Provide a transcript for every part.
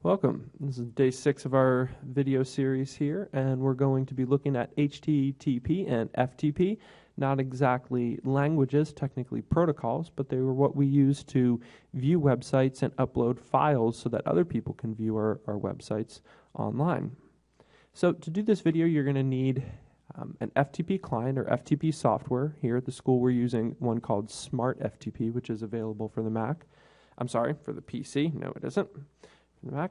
Welcome. This is day 6 of our video series here, and we're going to be looking at HTTP and FTP. Not exactly languages, technically protocols, but they were what we use to view websites and upload files so that other people can view our websites online. So to do this video, you're going to need an FTP client or FTP software. Here at the school, we're using one called Smart FTP, which is available for the Mac. I'm sorry, for the PC. No, it isn't. The Mac.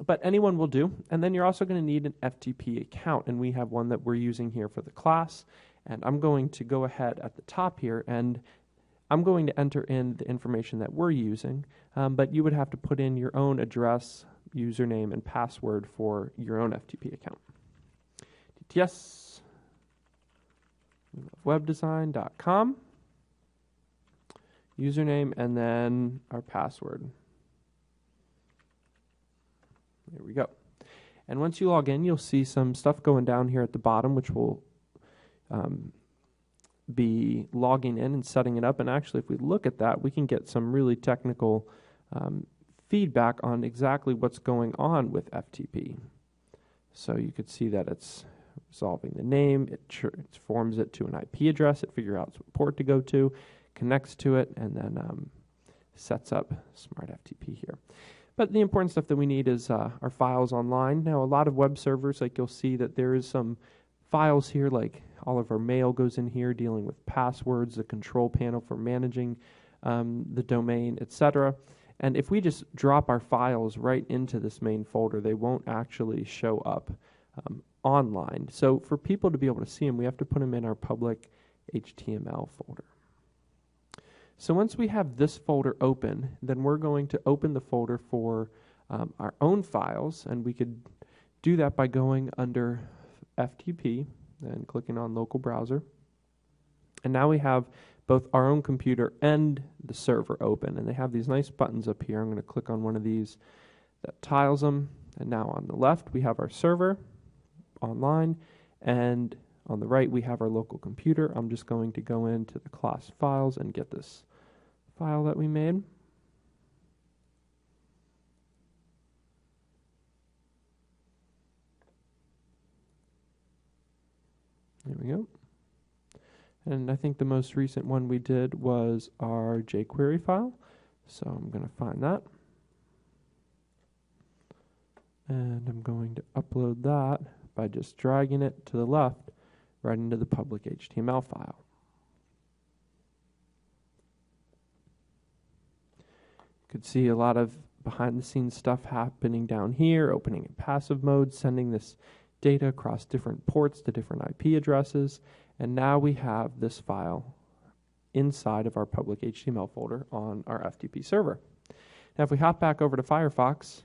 But anyone will do. And then you're also going to need an FTP account, and we have one that we're using here for the class. And I'm going to go ahead at the top here, and I'm going to enter in the information that we're using, but you would have to put in your own address, username, and password for your own FTP account. DTS, webdesign.com, username, and then our password. There we go. And once you log in, you'll see some stuff going down here at the bottom, which will be logging in and setting it up. And actually, if we look at that, we can get some really technical feedback on exactly what's going on with FTP. So you could see that it's resolving the name, it transforms it to an IP address, it figures out what port to go to, connects to it, and then sets up Smart FTP here. But the important stuff that we need is our files online. Now, a lot of web servers, like you'll see that there is some files here, like all of our mail goes in here, dealing with passwords, the control panel for managing the domain, etc. And if we just drop our files right into this main folder, they won't actually show up online. So for people to be able to see them, we have to put them in our public HTML folder. So once we have this folder open, then we're going to open the folder for our own files, and we could do that by going under FTP and clicking on local browser. And now we have both our own computer and the server open, and they have these nice buttons up here. I'm going to click on one of these that tiles them, and now on the left we have our server online, and on the right we have our local computer. I'm just going to go into the class files and get this file that we made. There we go. And I think the most recent one we did was our jQuery file. So I'm going to find that. And I'm going to upload that by just dragging it to the left right into the public HTML file. You could see a lot of behind the scenes stuff happening down here, opening in passive mode, sending this data across different ports to different IP addresses, and now we have this file inside of our public HTML folder on our FTP server. Now if we hop back over to Firefox,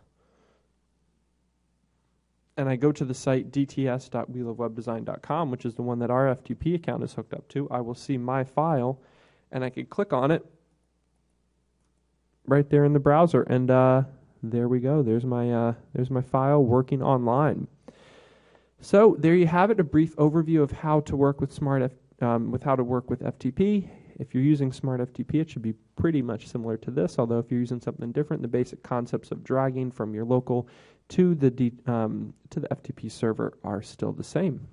and I go to the site dts.wheelofwebdesign.com, which is the one that our FTP account is hooked up to, I will see my file, and I can click on it right there in the browser, and there we go. There's my file working online. So there you have it, a brief overview of how to work with FTP. If you're using Smart FTP, it should be pretty much similar to this, although if you're using something different, the basic concepts of dragging from your local to the FTP server are still the same.